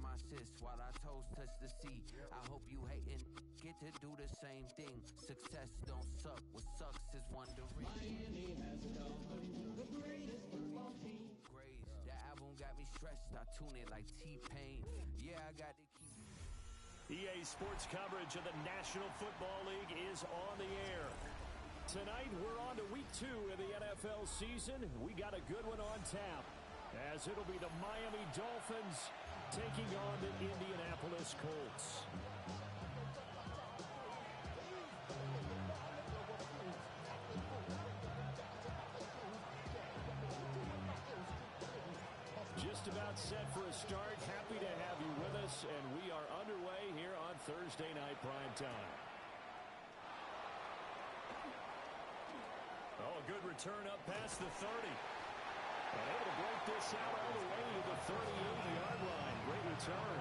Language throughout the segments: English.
my sis while our toes touch the seat. I hope you hating get to do the same thing. Success don't suck. What sucks is wondering. Miami has a Dolphin, the greatest football team. Grace, that album got me stressed. I tune it like T-Pain. Yeah, I got to keep. EA Sports coverage of the National Football League is on the air. Tonight, we're on to week 2 of the NFL season. We got a good one on tap, as it'll be the Miami Dolphins taking on the Indianapolis Colts. Just about set for a start. Happy to have you with us, and we are underway here on Thursday Night Primetime. Oh, a good return up past the 30. And able to break this out all the way to the 38-yard line. Great return.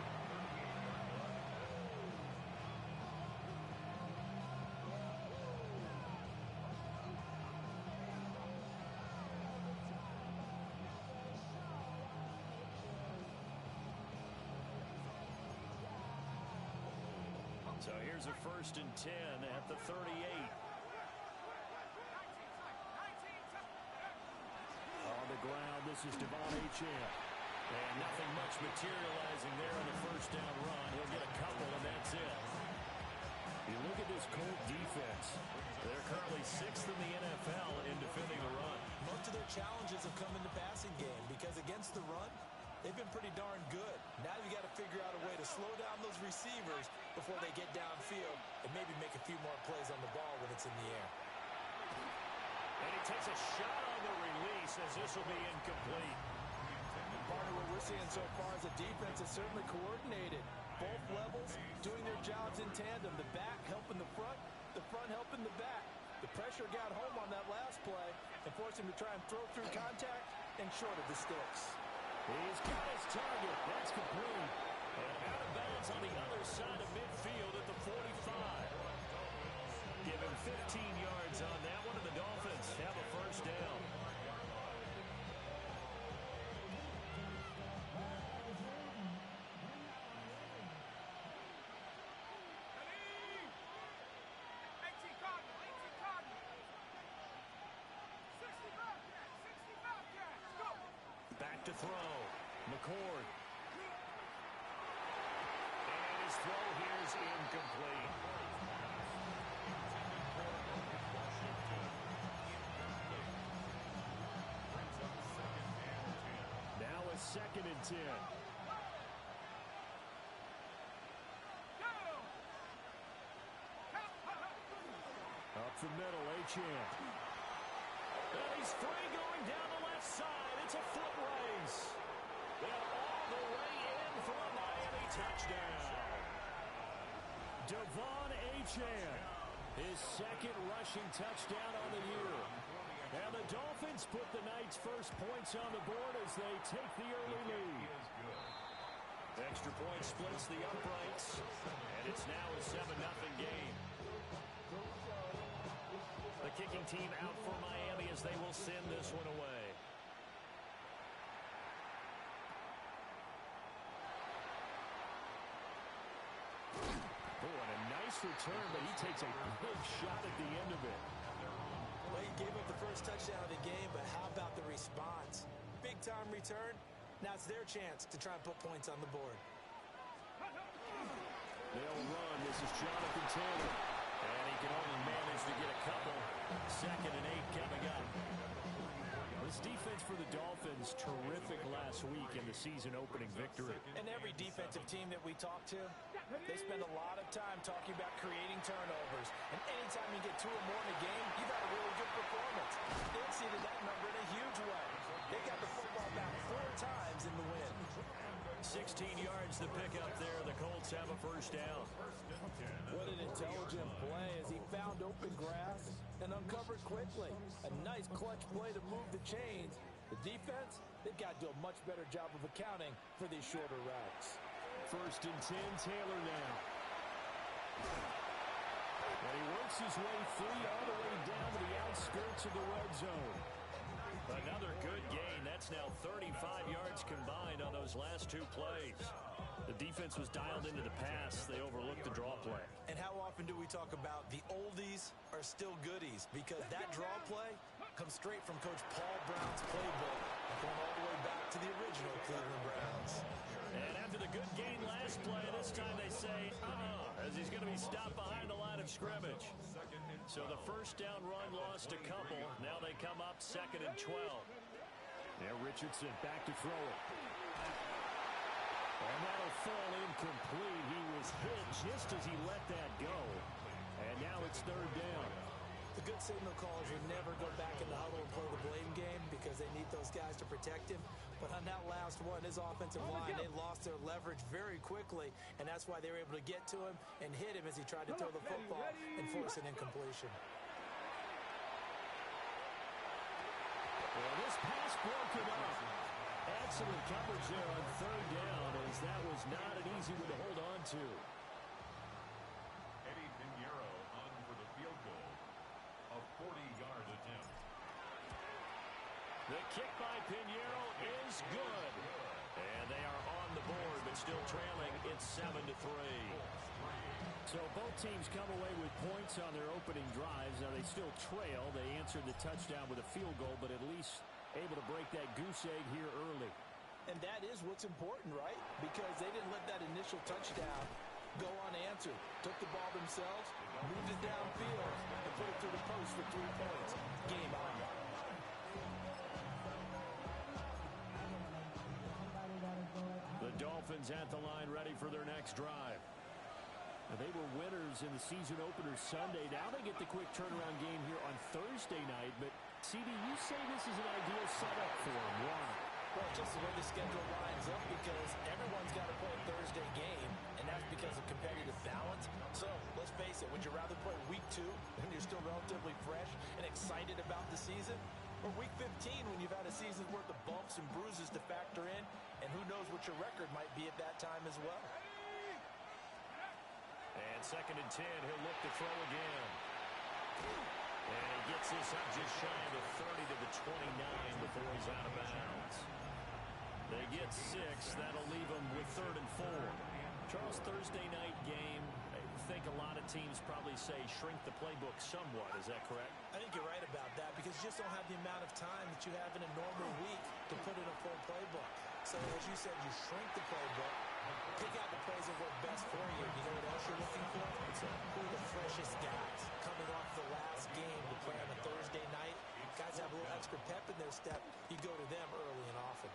So here's a 1st and 10 at the 38. On the ground, this is Devon Achane. And nothing much materializing there on the first down run. He'll get a couple, and that's it. You look at this Colt defense. They're currently 6th in the NFL in defending the run. Most of their challenges have come in the passing game because against the run, they've been pretty darn good. Now you got to figure out a way to slow down those receivers before they get downfield and maybe make a few more plays on the ball when it's in the air. And he takes a shot on the release as this will be incomplete. Part of what we're seeing so far is the defense is certainly coordinated. Both levels doing their jobs in tandem. The back helping the front helping the back. The pressure got home on that last play and forced him to try and throw through contact and short of the sticks. He's got his target. That's complete. And out of bounds on the other side of midfield at the 45. Give him 15 yards on that one, and the Dolphins have a first down. Back to throw. McCord. And his throw here is incomplete. Now a 2nd and 10. Up the middle, Achane. And he's free going down the left side. It's a foot race. And all the way in for a Miami touchdown. Devon Achane, his 2nd rushing touchdown on the year. And the Dolphins put the night's first points on the board as they take the early lead. Extra point splits the uprights, and it's now a 7-0 game. The kicking team out for Miami as they will send this one away. Oh, and a nice return, but he takes a big shot at the end of it. Well, he gave up the first touchdown of the game, but how about the response? Big-time return. Now it's their chance to try and put points on the board. They'll run. This is Jonathan Taylor. And he can only manage to get a couple. 2nd and 8 coming up. This defense for the Dolphins, terrific last week in the season-opening victory. And every defensive team that we talk to, they spend a lot of time talking about creating turnovers. And anytime you get 2 or more in a game, you've got a really good performance. They exceeded that number in a huge way. They got the football back 4 times in the win. 16 yards to pick up there. The Colts have a first down. What an intelligent play as he found open grass and uncovered quickly. A nice clutch play to move the chains. The defense, they've got to do a much better job of accounting for these shorter routes. 1st and 10, Taylor now. And he works his way free all the way down to the outskirts of the red zone. Another good gain. That's now 35 yards combined on those last two plays. The defense was dialed into the pass. They overlooked the draw play. And how often do we talk about the oldies are still goodies? Because that draw play comes straight from Coach Paul Brown's playbook, going all the way back to the original Cleveland Browns. And after the good gain last play, this time they say, as he's going to be stopped behind the line of scrimmage. So the first down run lost a couple. Now they come up 2nd and 12. There, Richardson back to throw it. And that'll fall incomplete. He was hit just as he let that go. And now it's 3rd down. The good signal callers would never go back in the huddle and play the blame game because they need those guys to protect him. But on that last one, his offensive line, they lost their leverage very quickly, and that's why they were able to get to him and hit him as he tried to throw the football and force an incompletion. Well, this pass broken up. Excellent coverage there on 3rd down, as that was not an easy one to hold on to. Eddie Pinheiro on for the field goal. A 40-yard attempt. The kick by Pinheiro is good. And they are on the board, but still trailing. It's 7-3. So both teams come away with points on their opening drives. Now they still trail. They answered the touchdown with a field goal, but at least able to break that goose egg here early. And that is what's important, right? Because they didn't let that initial touchdown go unanswered. Took the ball themselves, moved it downfield, and put it through the post for 3 points. Game on. The Dolphins at the line, ready for their next drive. Now, they were winners in the season opener Sunday. Now they get the quick turnaround game here on Thursday night. But, CD, you say this is an ideal setup for them. Why? Well, just the way the schedule lines up, because everyone's got to play a Thursday game, and that's because of competitive balance. So, let's face it, would you rather play week 2 when you're still relatively fresh and excited about the season? Or week 15 when you've had a season's worth of bumps and bruises to factor in, and who knows what your record might be at that time as well. And 2nd and 10, he'll look to throw again. And he gets this up just shy of the 30 to the 29 before he's out of bounds. They get 6. That'll leave them with 3rd and 4. Charles, Thursday night game, I think a lot of teams probably say shrink the playbook somewhat. Is that correct? I think you're right about that because you just don't have the amount of time that you have in a normal week to put in a full playbook. So as you said, you shrink the playbook, pick out the plays that work best for you. You know what else you're looking for? Who are the freshest guys coming off the last game to play on a Thursday night? Guys have a little extra pep in their step. You go to them early and often.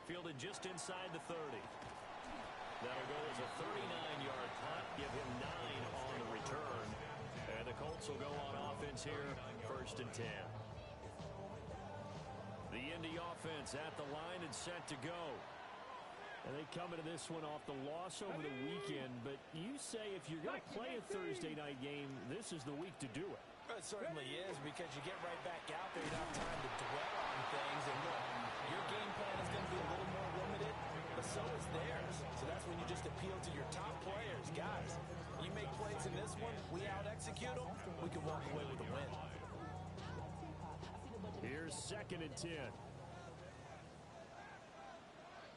Fielded just inside the 30. That'll go as a 39-yard punt, give him 9 on the return. And the Colts will go on offense here, 1st and 10. The Indy offense at the line and set to go. And they come into this one off the loss over the weekend. But you say if you're going to play a Thursday night game, this is the week to do it. It certainly is because you get right back out there. You don't have time to dwell on things. And look, your game plan is going to be a little more limited, but so is theirs. So that's when you just appeal to your top players. Guys, you make plays in this one, we out-execute them, we can walk away with a win. Here's 2nd and 10.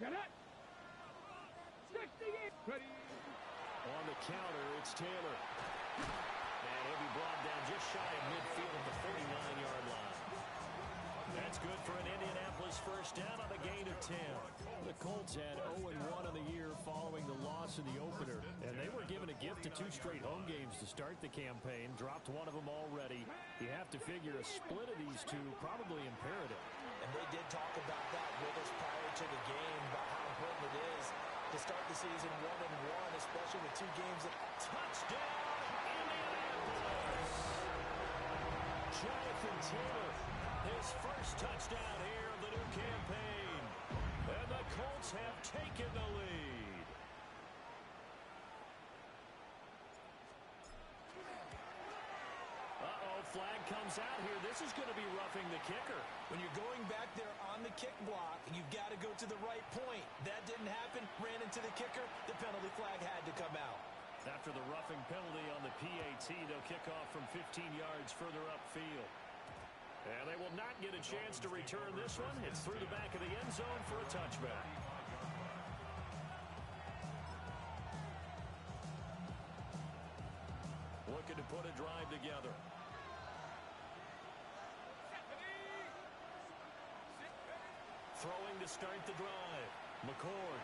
Got it. 68. Ready. On the counter, it's Taylor. And he'll be brought down just shy of midfield at the 49-yard line. That's good for an Indianapolis first down on a gain of 10. The Colts had 0-1 on the year following the loss in the opener. And they were given a gift of 2 straight home games to start the campaign. Dropped one of them already. You have to figure a split of these two probably imperative. And they did talk about that with us prior to the game, about how important it is to start the season 1-1, especially with 2 games. Touchdown, Indianapolis! Jonathan Taylor, his first touchdown here of the new campaign. And the Colts have taken the lead. Flag comes out here. This is going to be roughing the kicker. When you're going back there on the kick block, you've got to go to the right point. That didn't happen. Ran into the kicker. The penalty flag had to come out. That after the roughing penalty on the PAT. They'll kick off from 15 yards further upfield. And they will not get a chance to return this one. It's through the back of the end zone for a touchback. Looking to put a drive together. Throwing to start the drive. McCord.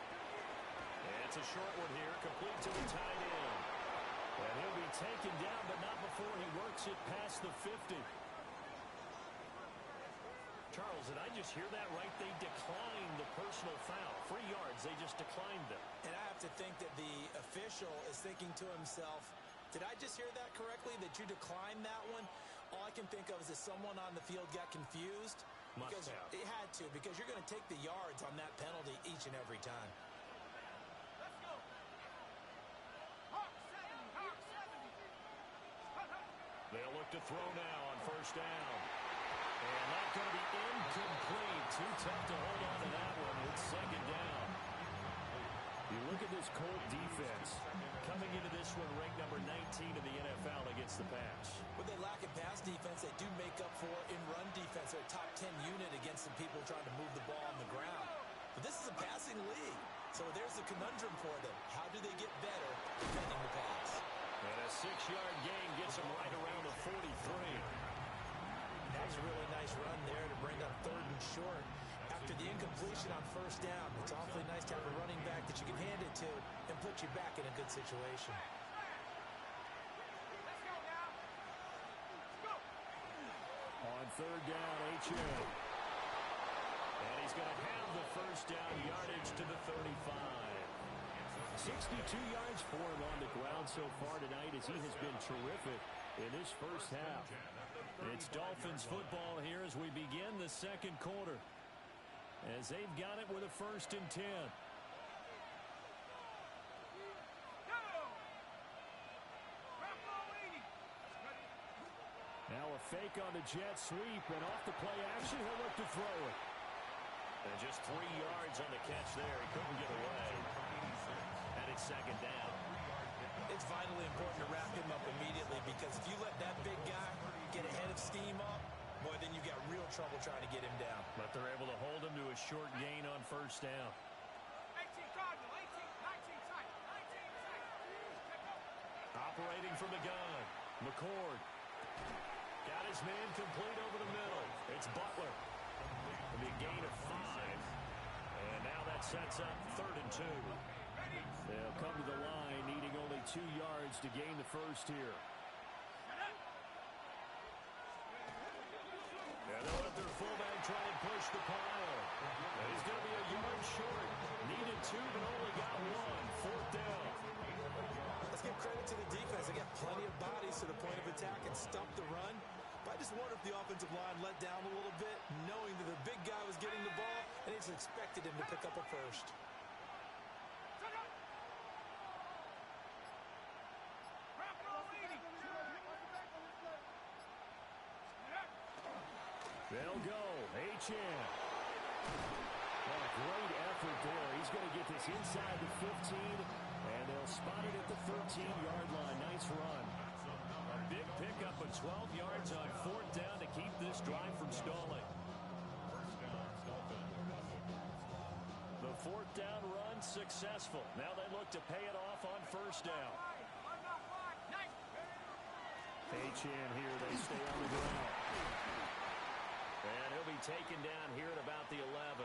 It's a short one here, complete to the tight end. And he'll be taken down, but not before he works it past the 50. Charles, did I just hear that right? They declined the personal foul. 3 yards, they just declined them. And I have to think that the official is thinking to himself, did I just hear that correctly, that you declined that one? All I can think of is that someone on the field got confused. Must have. It had to, because you're going to take the yards on that penalty each and every time. They'll look to throw now on first down. And that's going to be incomplete. Too tough to hold on to that one. It's second down. You look at this Colt defense. Coming into this one, ranked number 19 in the NFL against the pass. When they lack in pass defense, they do make up for in run defense. They're a top 10 unit against some people trying to move the ball on the ground. But this is a passing league. So there's the conundrum for them. How do they get better defending the pass? And a 6-yard gain gets them right around the 43. That's a really nice run there to bring up 3rd and short. After the incompletion on first down, it's awfully nice to have a running back that you can hand it to and put you back in a good situation. On 3rd down, H.M. And he's going to have the first down yardage to the 35. 62 yards for him on the ground so far tonight as he has been terrific in this first half. It's Dolphins football here as we begin the second quarter. As they've got it with a 1st and 10. Now a fake on the jet sweep, and off the play action, he'll look to throw it. And just 3 yards on the catch there. He couldn't get away. And it's second down. It's vitally important to wrap him up immediately, because if you let that big guy get ahead of steam up, boy, then you got real trouble trying to get him down. But they're able to hold him to a short gain on first down. 18 Cardinal, 19 tight, 19 tight. Operating from the gun, McCord. Got his man complete over the middle. It's Butler. It'll be a gain of 5. And now that sets up 3rd and 2. They'll come to the line needing only 2 yards to gain the first here. And they'll let their fullback try and push the pile. And he's going to be a yard short. Needed 2, but only got 1. 4th down. Let's give credit to the defense. They got plenty of bodies to the point of attack and stop the run. But I just wonder if the offensive line let down a little bit, knowing that the big guy was getting the ball, and they just expected him to pick up a first. They'll go. H.M. Well, great effort there. He's going to get this inside the 15, and they'll spot it at the 13-yard line. Nice run. A big pickup of 12 yards on 4th down to keep this drive from stalling. The 4th down run successful. Now they look to pay it off on first down. H.M. here. They stay on the ground. And he'll be taken down here at about the 11.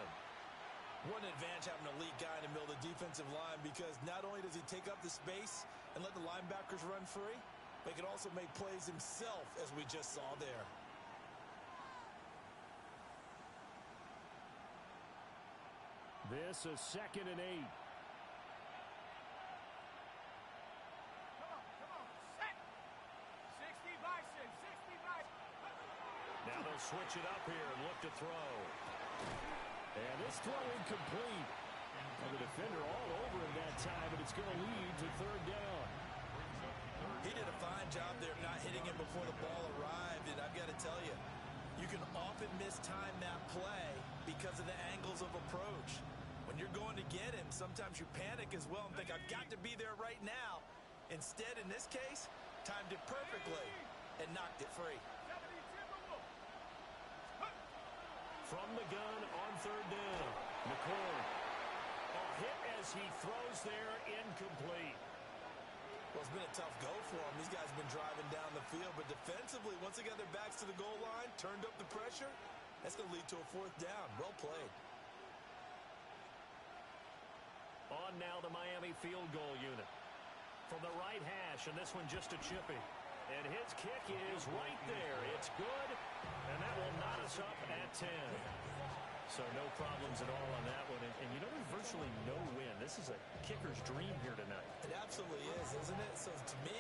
What an advantage having an elite guy in the middle of the defensive line, because not only does he take up the space and let the linebackers run free, but he can also make plays himself, as we just saw there. This is 2nd and 8. Now they'll switch it up here and look to throw. And this throw incomplete. And the defender all over him that time, but it's going to lead to 3rd down. He did a fine job there of not hitting him before the ball arrived, and I've got to tell you, you can often mistime that play because of the angles of approach. When you're going to get him, sometimes you panic as well and think, I've got to be there right now. Instead, in this case, timed it perfectly and knocked it free. From the gun on third down, McCord. A hit as he throws there, incomplete. Well, it's been a tough go for them. These guys have been driving down the field, but defensively, once they got their backs to the goal line, turned up the pressure, that's going to lead to a fourth down. Well played. On now the Miami field goal unit. From the right hash, and this one just a chippy. And his kick is right there. It's good, and that will knot us up at 10. So no problems at all on that one. And you know, there's virtually no win. This is a kicker's dream here tonight. It absolutely is, isn't it? So to me,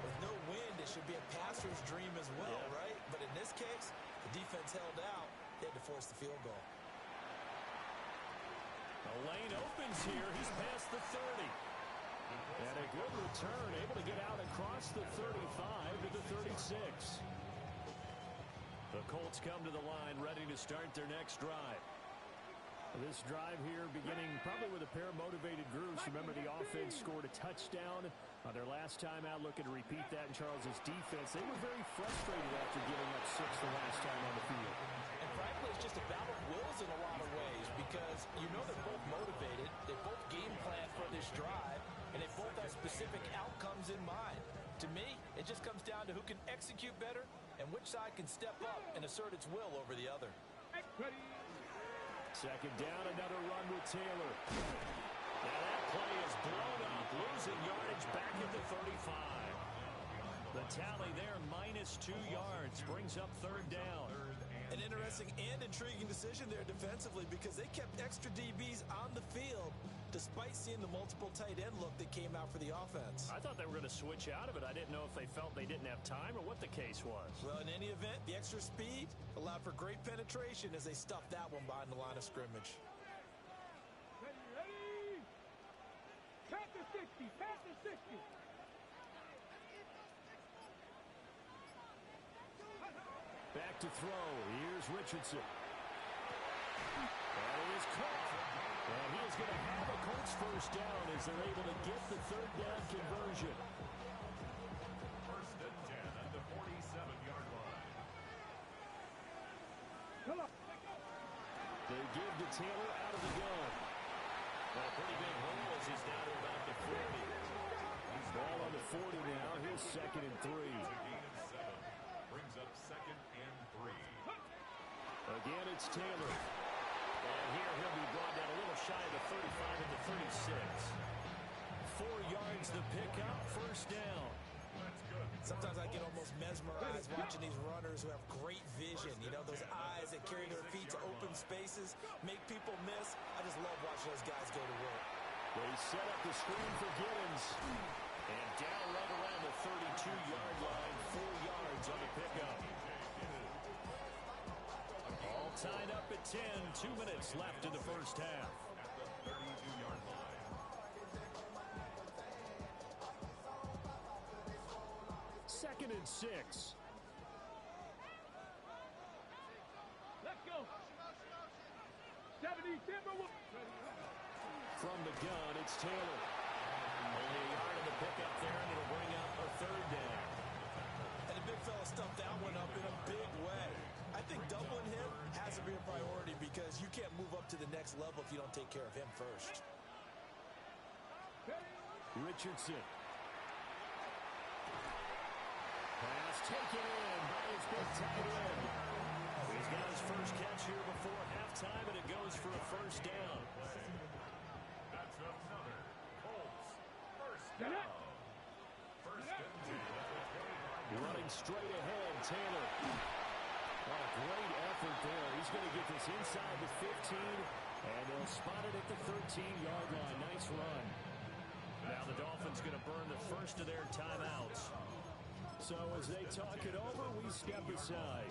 with no wind, it should be a passer's dream as well, right? But in this case, the defense held out. They had to force the field goal. The lane opens here. He's past the 30. And a good return, able to get out across the 35 to the 36. The Colts come to the line, ready to start their next drive. This drive here beginning probably with a pair of motivated groups. Remember, the offense scored a touchdown on their last time out. Looking to repeat that in Charles's defense. They were very frustrated after giving up 6 the last time on the field. And frankly, it's just a battle of wills in a lot of ways because you know they're both motivated. They both game plan for this drive, and they both have specific outcomes in mind. To me, it just comes down to who can execute better and which side can step up and assert its will over the other. Second down, another run with Taylor. Now that play is blown up, losing yardage back at the 35. The tally there, -2 yards, brings up third down. An interesting and intriguing decision there defensively because they kept extra DBs on the field despite seeing the multiple tight end look that came out for the offense. I thought they were going to switch out of it. I didn't know if they felt they didn't have time or what the case was. Well, in any event, the extra speed allowed for great penetration as they stuffed that one behind the line of scrimmage. Ready? Pass the 60, pass the 60. Back to throw. Here's Richardson. And it is caught. And he is going to have a Colts first down as they're able to get the third down conversion. First and 10 at the 47-yard line. They give to Taylor out of the gun. Well, a pretty big hole as he's down to about the 40. Ball on the 40 now. Here's 2nd and 3. Brings up 2nd and 3. Again, it's Taylor. And here he'll be brought down a little shy of the 35 at the 36. 4 yards the pickup, first down. Sometimes I get almost mesmerized watching these runners who have great vision. You know, those eyes that carry their feet to open spaces, make people miss. I just love watching those guys go to work. They set up the screen for Giddens. And down right around the 32-yard line, 4 yards on the pickup. All tied up at 10, 2 minutes left in the first half. At the 32-yard line. Second and 6. Let's go. 70 Timberwolves. From the gun, it's Taylor. Only a yard in the pickup there, and it'll bring up a third down. And the big fella stuffed that one up in a big way. I think doubling him has to be a priority because you can't move up to the next level if you don't take care of him first. Richardson. Pass taken in by his big tight end. He's got his first catch here before halftime, and it goes for a first down. That's another Colts first down. First and 10 at the 25-yard Running straight ahead, Taylor. Oh, great effort there. He's going to get this inside the 15, and they'll spot it at the 13-yard line. Nice run. Now the Dolphins going to burn the first of their timeouts. So as they talk it over, we step aside.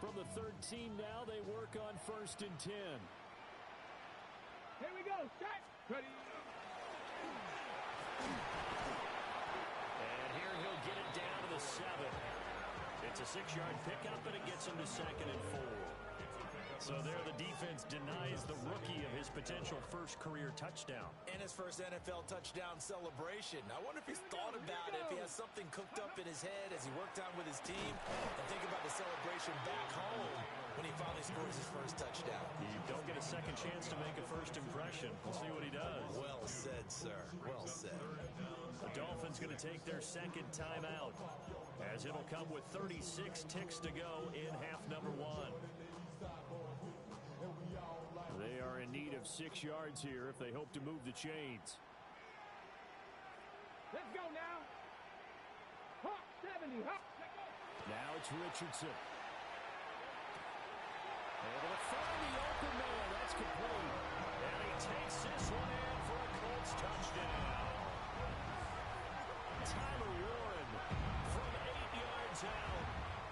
From the 13 now, they work on first and 10. Here we go. Set. Ready. And here he'll get it down to the 7. It's a 6-yard pickup, and it gets him to 2nd and 4. It's a pickup So there the defense denies the rookie of his potential first career touchdown. And his first NFL touchdown celebration. I wonder if he's thought about it, if he has something cooked up in his head as he worked on with his team. And think about the celebration back home when he finally scores his first touchdown. You don't get a second chance to make a first impression. We'll see what he does. Well said, sir. Well said. The Dolphins going to take their second timeout, as it'll come with 36 ticks to go in half number one. They are in need of 6 yards here if they hope to move the chains. Let's go now. Hawk 70. Hawk. Now it's Richardson. Able to find the open man. That's complete. And he takes this one in for a Colts touchdown. Tyler Warren from 8 yards out.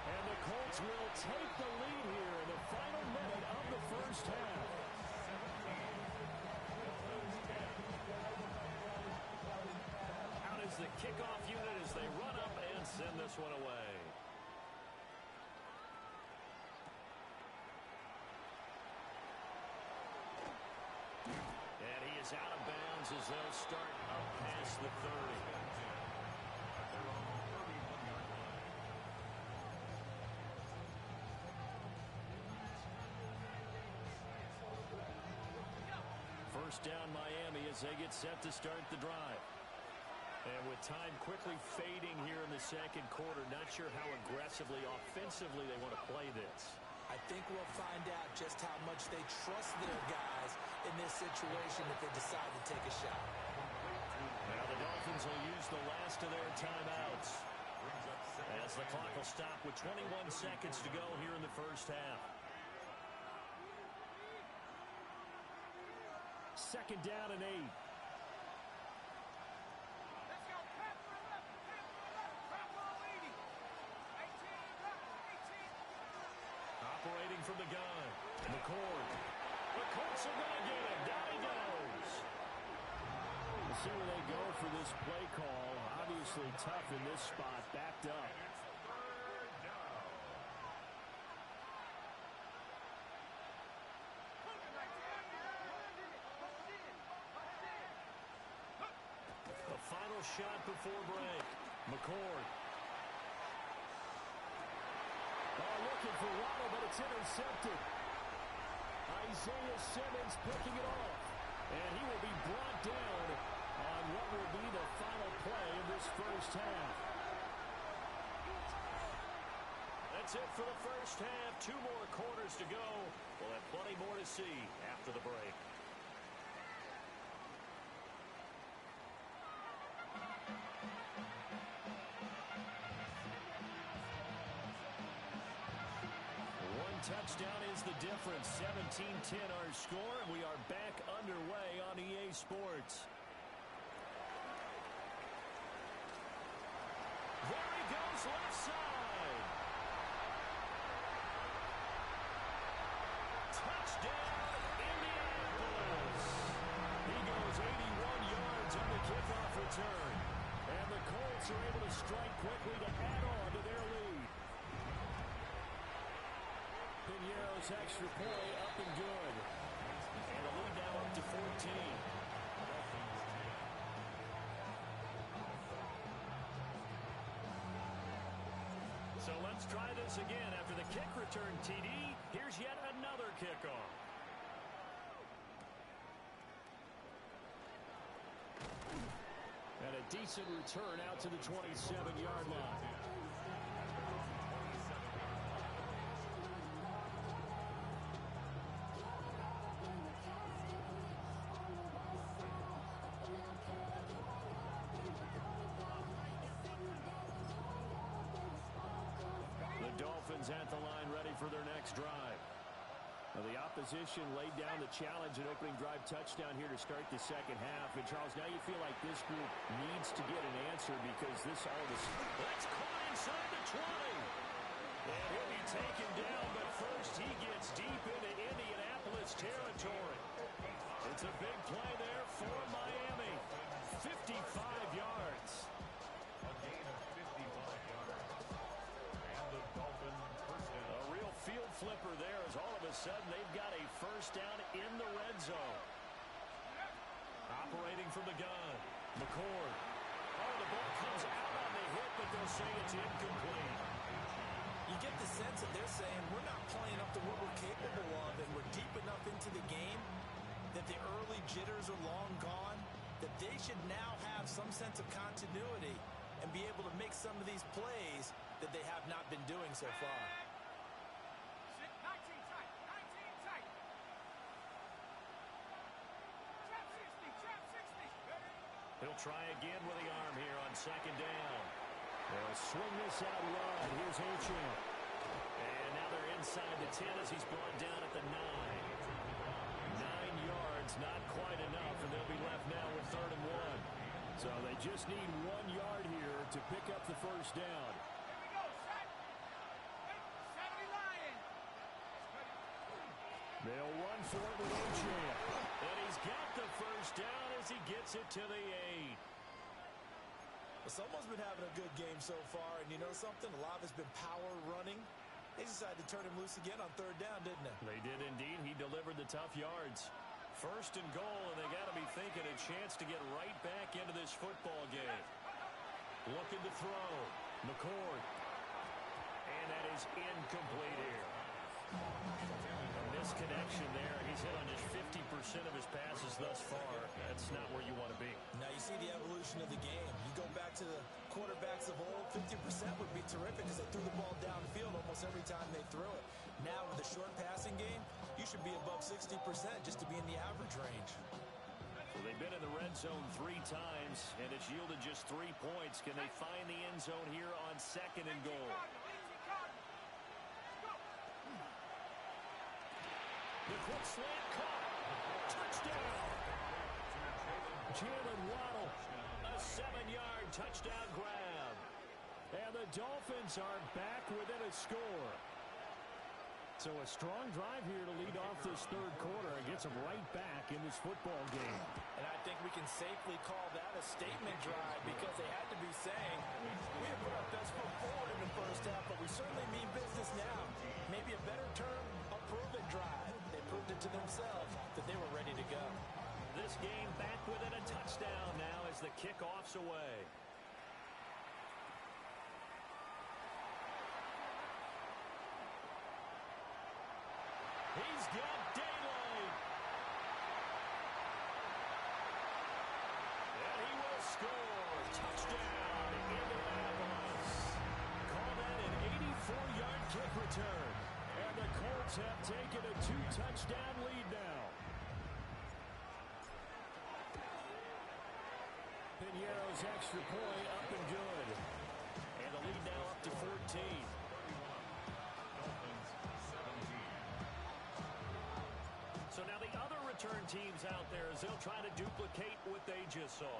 And the Colts will take the lead here in the final minute of the first half. Out is the kickoff unit as they run up and send this one away. And he is out of bounds as they'll start up past the 30. First down Miami as they get set to start the drive. And with time quickly fading here in the second quarter, not sure how aggressively, offensively they want to play this. I think we'll find out just how much they trust their guys in this situation if they decide to take a shot. Now the Dolphins will use the last of their timeouts as the clock will stop with 21 seconds to go here in the first half. Second down and 8. Let's go. Pass for 11. Pass for 11. Drop ball 80. 18. Drop 18. Operating from the gun. McCord. The Colts are going to get him. Down he goes. We'll see where they go for this play call. Obviously tough in this spot. Backed up. The final shot before break. McCord. Looking for Waddle, but it's intercepted. Isaiah Simmons picking it off. And he will be brought down on what will be the final play of this first half. That's it for the first half. 2 more quarters to go. We'll have plenty more to see after the break. Touchdown is the difference. 17-10 our score, and we are back underway on EA Sports. There he goes, left side. Touchdown, Indianapolis. He goes 81 yards on the kickoff return. And the Colts are able to strike quickly to add on to their lead. Piñeiro's extra play up and good. And the lead now up to 14. So let's try this again. After the kick return, TD, here's yet another kickoff. And a decent return out to the 27-yard line. At the line, ready for their next drive. Now, the opposition laid down the challenge and opening drive touchdown here to start the second half. And, Charles, now you feel like this group needs to get an answer because this all of a sudden... That's caught inside the 20. And he'll be taken down, but first he gets deep into Indianapolis territory. It's a big play there for Miami. 55 yards. A gain of 55 yards. And the Dolphins first down. A real field flipper there as all of a a sudden, they've got a first down in the red zone. Operating from the gun, McCord. Oh, the ball comes out on the hit, but they'll say it's incomplete. You get the sense that they're saying we're not playing up to what we're capable of, and we're deep enough into the game that the early jitters are long gone, that they should now have some sense of continuity and be able to make some of these plays that they have not been doing so far. 19 tight. 19 tight. Trap 60. Trap 60. He'll try again with the arm here on second down. They'll swing this out wide. Here's Achane. And now they're inside the 10 as he's brought down at the 9. 9 yards, not quite enough, and they'll be left now with 3rd and 1. So they just need 1 yard here to pick up the first down. Here we go. Set. 70 Lion. They'll run for it with Achane. And he's got the first down as he gets it to the 8. Well, someone's been having a good game so far, and you know something? A lot of it's been power running. They decided to turn him loose again on 3rd down, didn't they? They did indeed. He delivered the tough yards. 1st and goal, and they got to be thinking a chance to get right back into this football game. Looking to throw. McCord. And that is incomplete here. A misconnection there. He's hit on just 50% of his passes thus far. That's not where you want to be. Now you see the evolution of the game. You go back to the quarterbacks of old, 50% would be terrific because they threw the ball downfield almost every time they threw it. Now with the short passing game, you should be above 60% just to be in the average range. So they've been in the red zone 3 times, and it's yielded just 3 points. Can they find the end zone here on 2nd and goal? The quick slant caught. Touchdown. Jalen Waddle. A 7-yard touchdown grab. And the Dolphins are back within a score. So a strong drive here to lead off this 3rd quarter and gets them right back in this football game. And I think we can safely call that a statement drive because they had to be saying, we have put our best foot forward in the first half, but we certainly mean business now. Maybe a better term, a proven drive. They proved it to themselves that they were ready to go. This game back within a touchdown now as the kickoff's away. He's got daylight. And he will score. Touchdown, Indianapolis. Call that an 84-yard kick return. And the Colts have taken a 2-touchdown lead now. Piñeiro's extra point up and good. And the lead now up to 14. So now the other return teams out there as they'll try to duplicate what they just saw.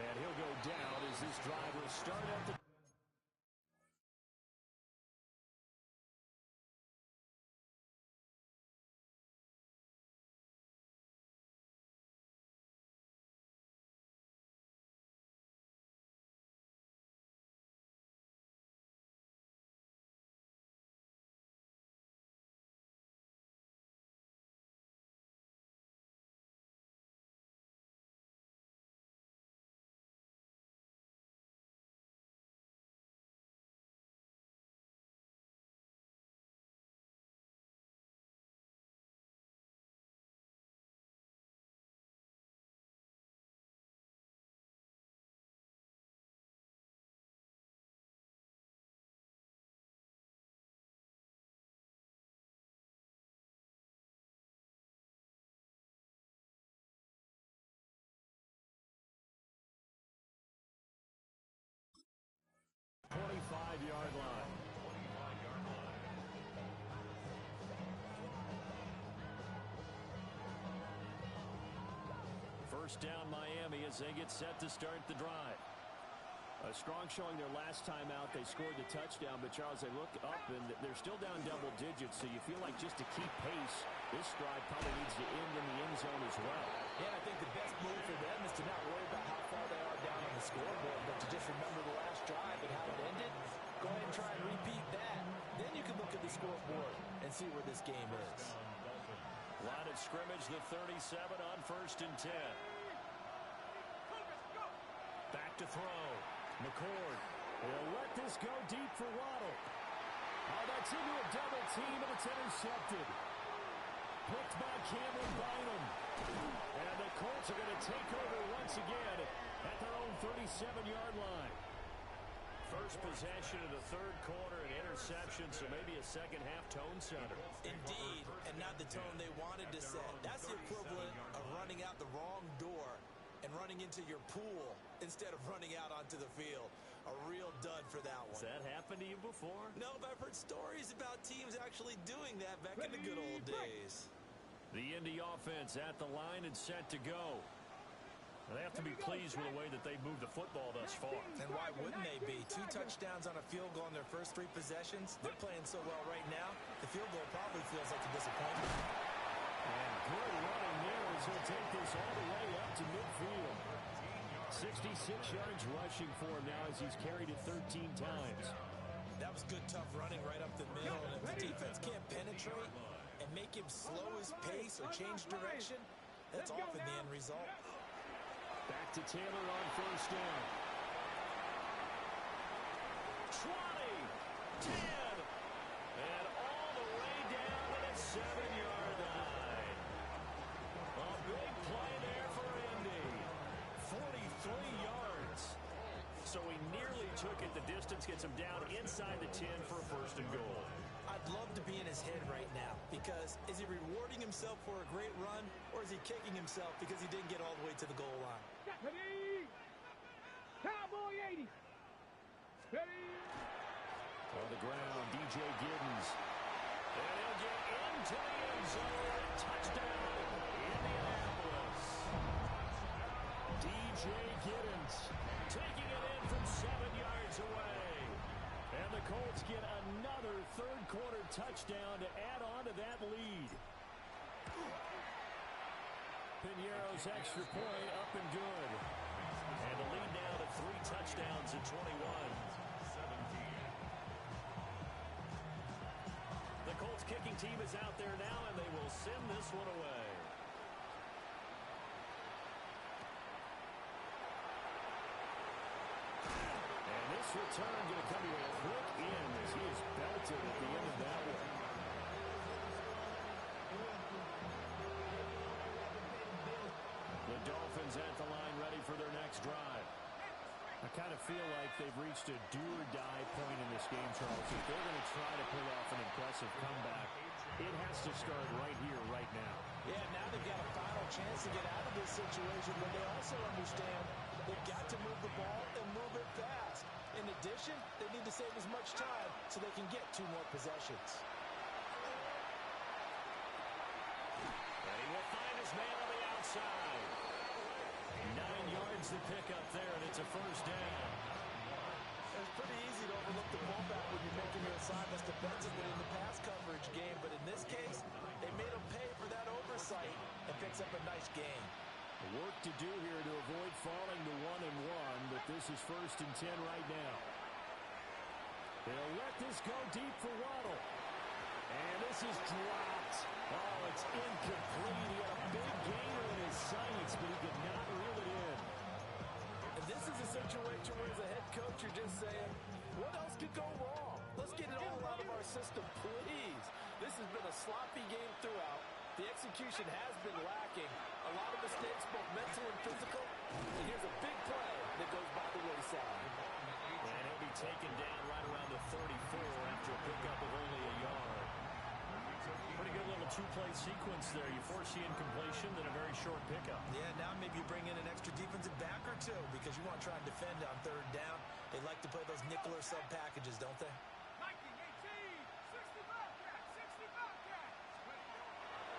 And he'll go down as this drive will start at the yard line. First down Miami as they get set to start the drive. A strong showing their last time out. They scored the touchdown, but Charles, they look up and they're still down double digits, so you feel like just to keep pace, this drive probably needs to end in the end zone as well. Yeah, I think the best move for them is to not worry about how far they are down on the scoreboard, but to just remember the last the scoreboard and see where this game is. Line of scrimmage, the 37 on 1st and 10. Back to throw. McCord. He'll let this go deep for Waddle. Oh, that's into a double team, and it's intercepted. Picked by Cameron Bynum. And the Colts are going to take over once again at their own 37-yard line. First possession of the third quarter, an interception, so maybe a second-half tone setter. Indeed, and not the tone they wanted to set. That's the equivalent of running out the wrong door and running into your pool instead of running out onto the field. A real dud for that one. Has that happened to you before? No, but I've heard stories about teams actually doing that back in the good old days. The Indy offense at the line and set to go. They have to be pleased with the way that they've moved the football thus far. And why wouldn't they be? 2 touchdowns on a field goal in their first 3 possessions. They're playing so well right now, the field goal probably feels like a disappointment. And good running there as he'll take this all the way up to midfield. 66 yards rushing for him now as he's carried it 13 times. That was good, tough running right up the middle. And if the defense can't penetrate and make him slow his pace or change direction, that's often the end result. Back to Taylor on 1st down. 20, 10, and all the way down to the 7-yard line. A big play there for Indy. 43 yards. So he nearly took it. The distance gets him down inside the 10 for a 1st and goal. I'd love to be in his head right now, because is he rewarding himself for a great run, or is he kicking himself because he didn't get all the way to the goal line? Cowboy 80. Ready. On the ground, DJ Giddens. And he'll get into the end zone. Touchdown, Indianapolis. DJ Giddens taking it in from 7 yards away. And the Colts get another third-quarter touchdown to add on to that lead. Piñeiro's extra point up and good. And the lead now to 3 touchdowns at 21. The Colts kicking team is out there now, and they will send this one away. And this return going to come to a quick end as he is belted at the end of that one. The Dolphins at the line ready for their next drive. I kind of feel like they've reached a do-or-die point in this game, Charles. If they're going to try to pull off an impressive comeback, it has to start right here, right now. Yeah, now they've got a final chance to get out of this situation, but they also understand they've got to move the ball and move it fast. In addition, they need to save as much time so they can get 2 more possessions. And he will find his man on the outside. 9 yards to pick up there, and it's a 1st down. It's pretty easy to overlook the pullback when you're making your assignments defensively in the pass coverage game, but in this case, they made him pay for that oversight and picks up a nice gain. Work to do here to avoid falling to 1-1, but this is 1st and 10 right now. They'll let this go deep for Waddle. And this is dropped. Oh, it's incomplete. He had a big gainer in his sights, but he could not reel it in. And this is a situation where as a head coach, you're just saying, what else could go wrong? Let's get it all out of our system, please. This has been a sloppy game throughout. The execution has been lacking. A lot of mistakes, both mental and physical. And here's a big play that goes by the wayside. And he'll be taken down right around the 34 after a pickup of only a yard. Pretty good little 2-play sequence there. You force the incompletion, then a very short pickup. Yeah, now maybe you bring in an extra defensive back or 2 because you want to try and defend on 3rd down. They like to play those nickel or sub packages, don't they? 19, 60 Bobcats.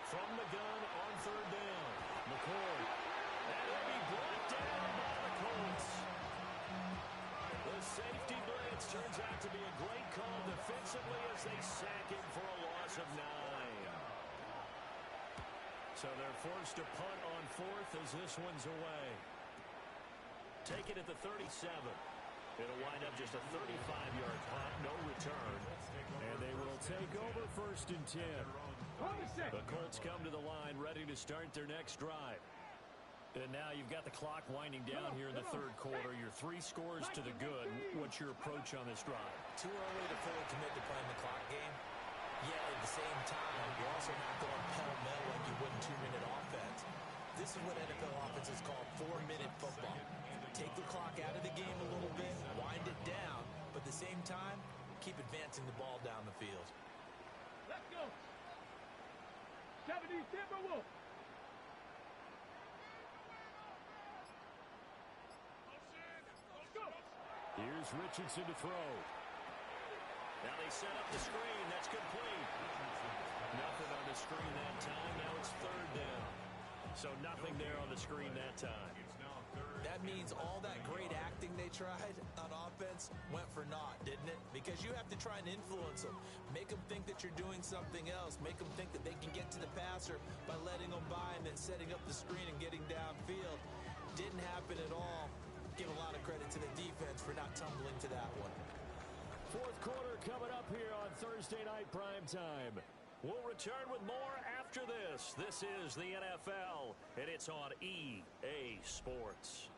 From the gun on 3rd down. McCoy. And he'll be brought down by the Colts. The safety blitz turns out to be a great call defensively as they sack him for a loss of 9. So they're forced to punt on 4th as this one's away. Take it at the 37. It'll wind up just a 35-yard punt, no return. And they will take over 1st and 10. The Colts come to the line ready to start their next drive. And now you've got the clock winding down here in the 3rd quarter. Your 3 scores to the good. What's your approach on this drive? Too early to fully commit to playing the clock game. Yet at the same time, you're also not going pell-mell like you would in 2-minute offense. This is what NFL offenses call 4-minute football. Take the clock out of the game a little bit, wind it down, but at the same time, keep advancing the ball down the field. Let's go. 70 Timberwolves. Here's Richardson to throw. Now they set up the screen. That's complete. Nothing on the screen that time. Now it's 3rd down. So nothing there on the screen that time. That means all that great acting they tried on offense went for naught, didn't it? Because you have to try and influence them. Make them think that you're doing something else. Make them think that they can get to the passer by letting them by and then setting up the screen and getting downfield. Didn't happen at all. Give a lot of credit to the defense for not tumbling to that one. 4th quarter coming up here on Thursday night prime time. We'll return with more after this. This is the NFL, and it's on EA Sports.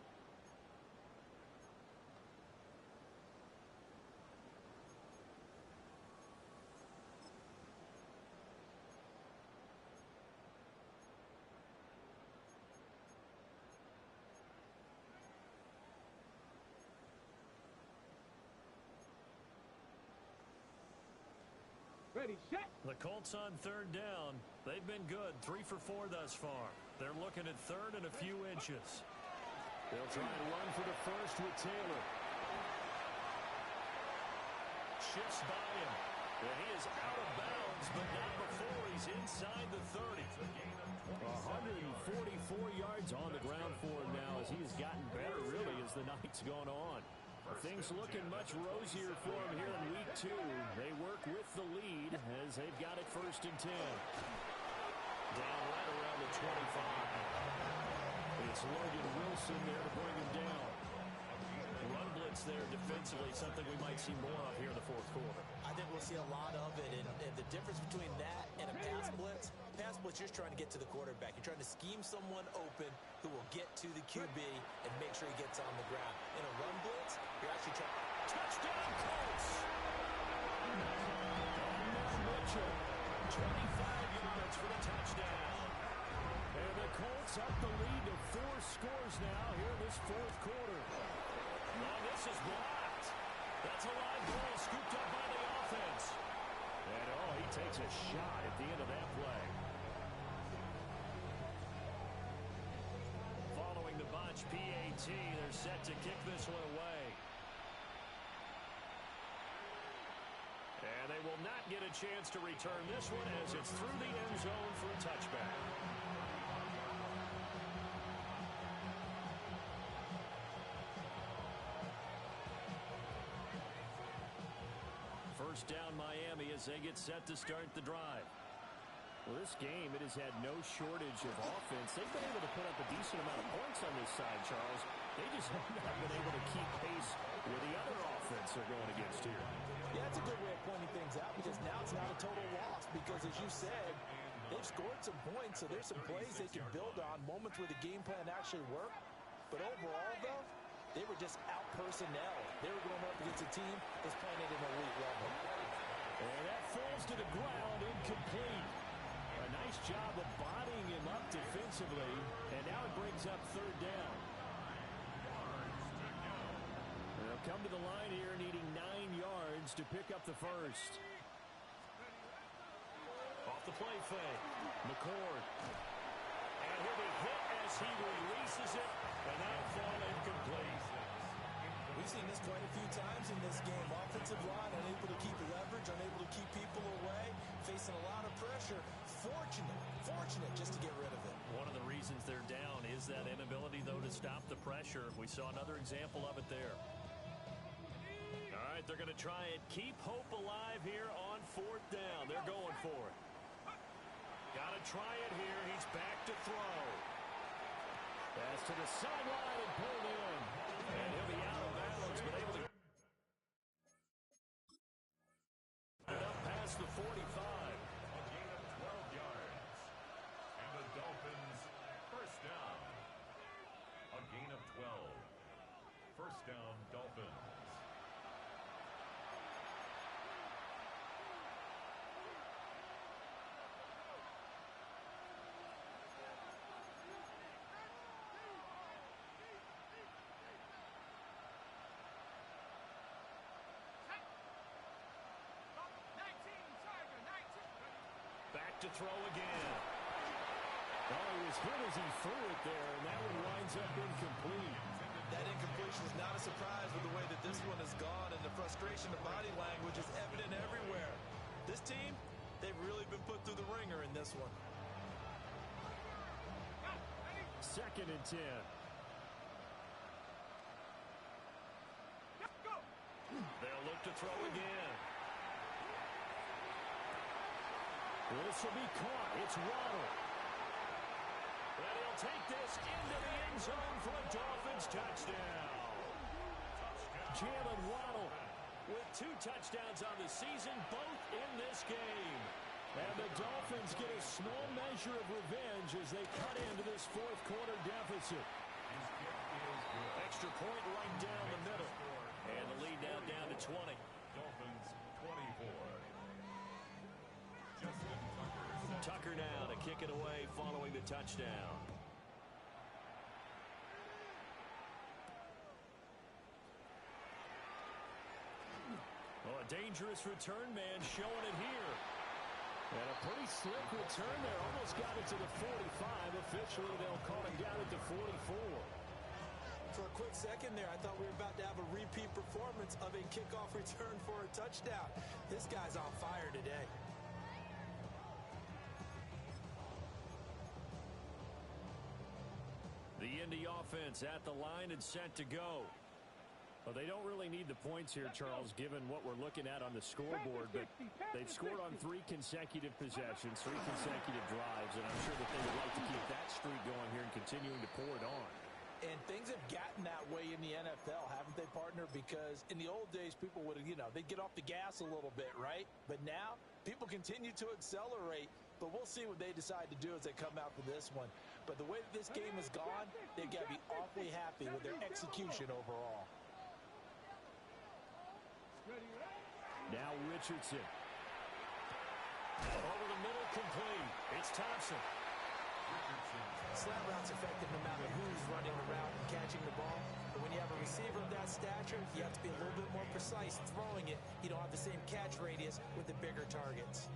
Ready, set. The Colts on 3rd down. They've been good, 3 for 4 thus far. They're looking at 3rd and a few inches. They'll try and run for the first with Taylor. Shifts by him. And he is out of bounds, but not before he's inside the 30. 144 yards on the ground for him now as he has gotten better, really, as the night's gone on. Things looking much rosier for him here in week 2. They work with the lead as they've got it 1st and 10. Down right around the 25. It's Logan Wilson there to bring him down. Run blitz there defensively, something we might see more of here in the 4th quarter. I think we'll see a lot of it, and the difference between that and a pass blitz, you're just trying to get to the quarterback. You're trying to scheme someone open who will get to the QB and make sure he gets on the ground. In a run blitz, you're actually trying to... Touchdown, Colts! Mitchell, 25 yards for the touchdown. And the Colts up the lead to 4 scores now here in this 4th quarter. Now this is blocked. That's a live ball scooped up by the offense. And he takes a shot at the end of that play. Following the botch PAT, they're set to kick this one away. And they will not get a chance to return this one as it's through the end zone for a touchback. First down Miami as they get set to start the drive. Well, this game, it has had no shortage of offense. They've been able to put up a decent amount of points on this side, Charles. They just have not been able to keep pace with the other offense they're going against here. Yeah, that's a good way of pointing things out because now it's not a total loss because, as you said, they've scored some points, so there's some plays they can build on, moments where the game plan actually worked. But overall, though, they were just out-personnel. They were going up against a team that's playing at an elite level. And that falls to the ground, incomplete. A nice job of bodying him up defensively, and now it brings up 3rd down. They'll come to the line here needing 9 yards to pick up the first. Off the play fake, McCord. And he'll be hit as he releases it, and that'll fall incomplete. We've seen this quite a few times in this game. Offensive line unable to keep leverage, unable to keep people away, facing a lot of pressure. Fortunate just to get rid of it. One of the reasons they're down is that inability, though, to stop the pressure. We saw another example of it there. All right, they're going to try and keep hope alive here on 4th down. They're going for it. Got to try it here. He's back to throw. Pass to the sideline and pulled in. And he'll be out of bounds, but able to First down, Dolphins. Back to throw again. Oh, he was hit as he threw it there, and that one winds up incomplete. That incompletion is not a surprise with the way that this one has gone, and the frustration of body language is evident everywhere. This team, they've really been put through the ringer in this one. 2nd and 10. They'll look to throw again. This will be caught. It's Waddle. And he'll take this into the end zone for a Dolphins touchdown. Jalen Waddle with 2 touchdowns on the season, both in this game. And the Dolphins get a small measure of revenge as they cut into this 4th quarter deficit. Extra point right down the middle. And the lead now down to 20. Dolphins 24. Tucker now to kick it away following the touchdown. Oh, a dangerous return man showing it here. And a pretty slick return there. Almost got it to the 45. Officially, they'll call it down at the 44. For a quick second there, I thought we were about to have a repeat performance of a kickoff return for a touchdown. This guy's on fire today. The Indy offense at the line and set to go. Well, they don't really need the points here, Charles, given what we're looking at on the scoreboard, but they've scored on 3 consecutive possessions, 3 consecutive drives, and I'm sure that they would like to keep that streak going here and continuing to pour it on. And things have gotten that way in the NFL, haven't they, partner? Because in the old days, people would, they'd get off the gas a little bit, right? But now, people continue to accelerate. But we'll see what they decide to do as they come out for this one. But the way that this game has gone, they've got to be awfully happy with their execution overall. Now Richardson. Over the middle, complete. It's Thompson. Slant route's effective no matter who's running the route and catching the ball. But when you have a receiver of that stature, you have to be a little bit more precise throwing it. You don't have the same catch radius with the bigger targets.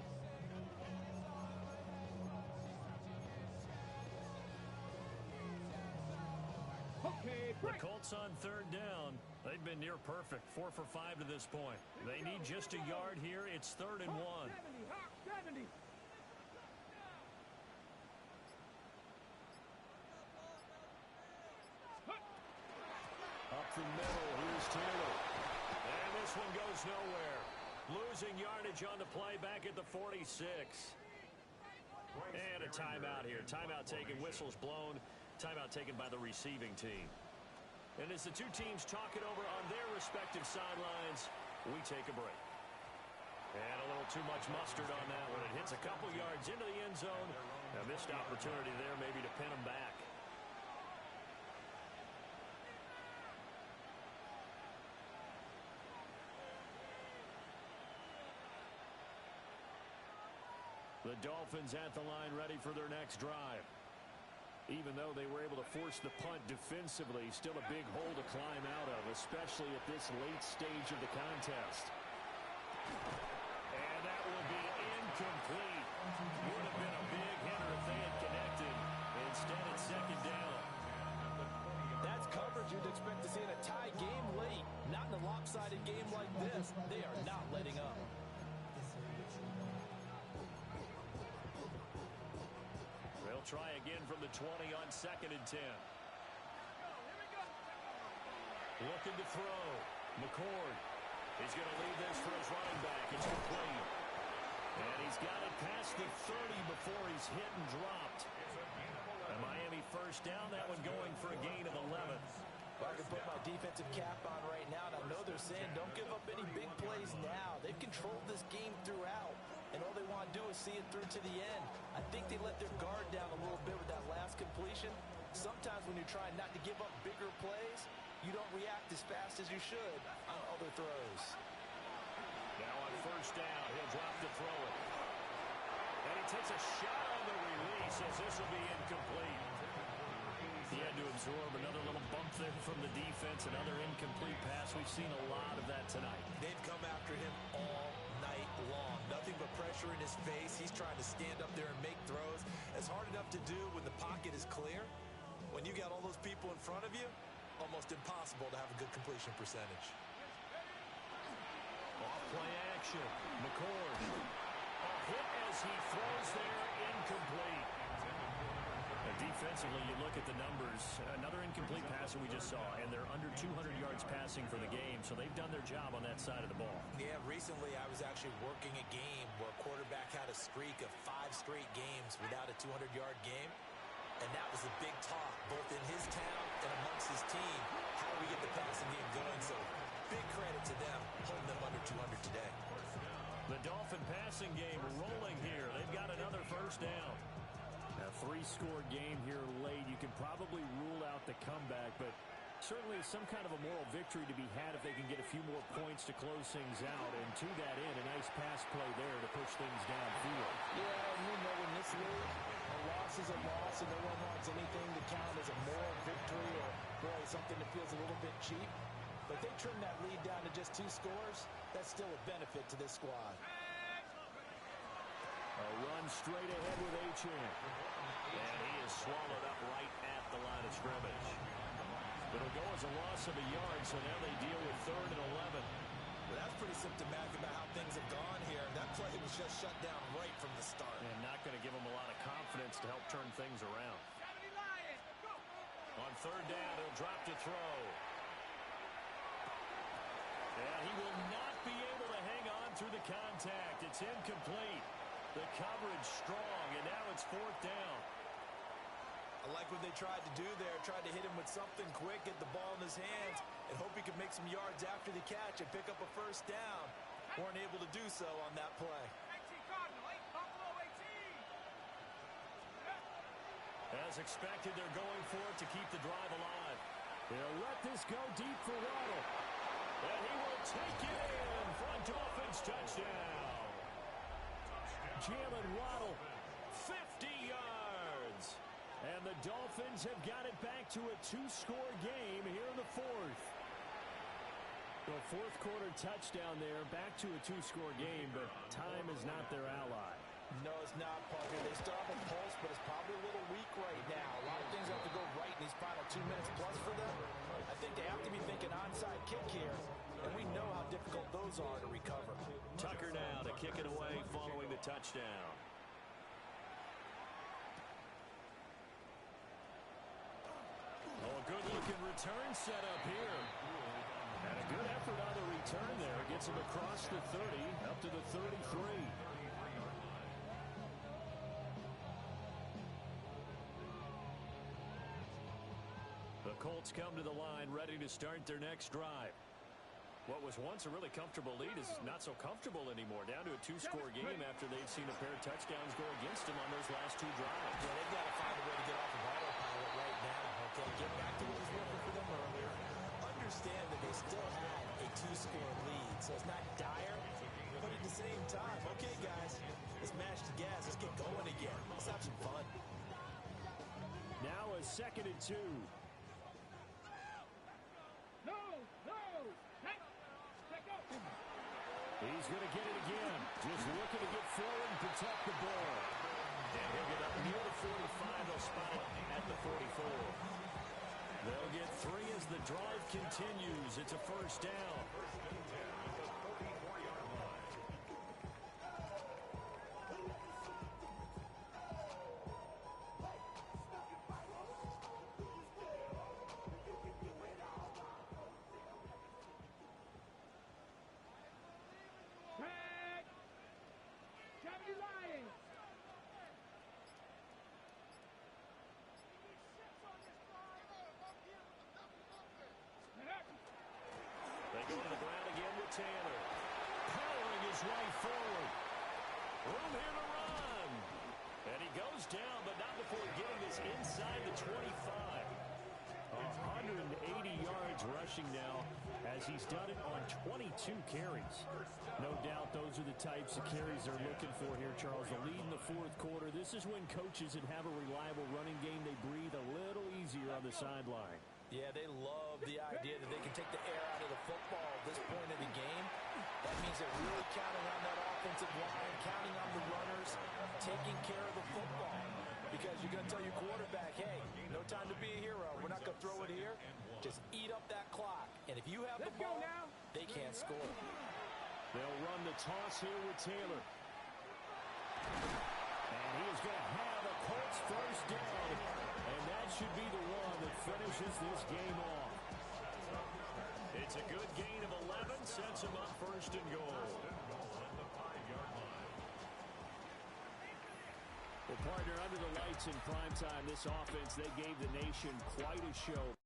The Colts on 3rd down. They've been near perfect, 4 for 5 to this point. They need just a yard here. It's 3rd and 1. Up the middle, here's Taylor. And this one goes nowhere. Losing yardage on the play back at the 46. And a timeout here. Timeout taken, whistles blown. Timeout taken by the receiving team. And as the 2 teams talk it over on their respective sidelines, we take a break. And a little too much mustard on that one. It hits a couple yards into the end zone. A missed opportunity there maybe to pin them back. The Dolphins at the line ready for their next drive. Even though they were able to force the punt defensively, still a big hole to climb out of, especially at this late stage of the contest. And that will be incomplete. Would have been a big hitter if they had connected. Instead, it's 2nd down. That's coverage you'd expect to see in a tie game late. Not in a lopsided game like this. They are not letting up. Try again from the 20 on 2nd and 10. Looking to throw. McCord. He's going to leave this for his running back. It's complete. And he's got it past the 30 before he's hit and dropped. A Miami first down. That one going for a gain of 11. Well, I can put my defensive cap on right now, and I know they're saying don't give up any big plays now. They've controlled this game throughout. And all they want to do is see it through to the end. I think they let their guard down a little bit with that last completion. Sometimes when you're trying not to give up bigger plays, you don't react as fast as you should on other throws. Now on first down, he'll drop to throw it. And he takes a shot on the release as this will be incomplete. He had to absorb another little bump there from the defense, another incomplete pass. We've seen a lot of that tonight. They've come after him all night long. Nothing but pressure in his face. He's trying to stand up there and make throws. It's hard enough to do when the pocket is clear. When you got all those people in front of you, almost impossible to have a good completion percentage. Off play action. McCord. A hit as he throws there, incomplete. Defensively, you look at the numbers. Another incomplete pass that we just saw, and they're under 200 yards passing for the game, so they've done their job on that side of the ball. Yeah, recently I was actually working a game where a quarterback had a streak of 5 straight games without a 200-yard game, and that was a big talk, both in his town and amongst his team. How do we get the passing game going? So big credit to them, holding them under 200 today. The Dolphin passing game rolling here. They've got another first down. A 3-score game here late. You can probably rule out the comeback, but certainly some kind of a moral victory to be had if they can get a few more points to close things out. And to that end, a nice pass play there to push things downfield. Yeah, and you know in this league, a loss is a loss, and no one wants anything to count as a moral victory or, boy, something that feels a little bit cheap. But they trim that lead down to just 2 scores. That's still a benefit to this squad. A run straight ahead with Achane. And he is swallowed up right at the line of scrimmage. It'll go as a loss of a yard, so now they deal with 3rd and 11. Well, that's pretty symptomatic about how things have gone here. That play was just shut down right from the start. And not going to give them a lot of confidence to help turn things around. On 3rd down, he'll drop to throw. And he will not be able to hang on through the contact. It's incomplete. The coverage strong, and now it's 4th down. I like what they tried to do there. Tried to hit him with something quick, get the ball in his hands, and hope he could make some yards after the catch and pick up a first down. Weren't able to do so on that play. As expected, they're going for it to keep the drive alive. They'll let this go deep for Waddle. And he will take it in for a Dolphins touchdown. Jalen Waddle, 50 yards. And the Dolphins have got it back to a 2-score game here in the 4th. The 4th quarter touchdown there, back to a 2-score game, but time is not their ally. No, it's not, Parker. They still have a pulse, but it's probably a little weak right now. A lot of things have to go right in these final 2 minutes plus for them. I think they have to be thinking onside kick here, and we know how difficult those are to recover. Tucker now to kick it away following the touchdown. Oh, a good-looking return set up here. And a good effort on the return there. Gets him across the 30, up to the 33. The Colts come to the line, ready to start their next drive. What was once a really comfortable lead is not so comfortable anymore. Down to a 2-score game after they've seen a pair of touchdowns go against them on those last 2 drives. Yeah, they've got to find a way to get off of autopilot right now. Okay, get back to what was working for them earlier. Understand that they still had a 2-score lead, so it's not dire. But at the same time, okay, guys, let's mash the gas. Let's get going again. Let's have some fun. Now a 2nd and 2. He's going to get it again. Just looking to get forward and protect the ball. And he'll get up near the 45. They'll spot it at the 44. They'll get 3 as the drive continues. It's a first down. They go to the ground again with Tanner. Powering his way forward. Room here to run. And he goes down, but not before getting this inside the 25. 180 yards yards rushing now as he's done it on 22 carries. No doubt those are the types of carries they're looking for here, Charles. The lead in the fourth quarter. This is when coaches that have a reliable running game, they breathe a little easier on the sideline. Yeah, they love the idea that they can take the air out of the football at this point in the game. That means they're really counting on that offensive line, counting on the runners, taking care of the football. Because you're going to tell your quarterback, hey, no time to be a hero. We're not going to throw it here. Just eat up that clock. And if you have the ball, they can't score. They'll run the toss here with Taylor. And he is going to have a Colts first down. And that should be the one that finishes this game off. It's a good gain of 11, sets him up first and goal. Well, partner, under the lights in primetime, this offense, they gave the nation quite a show.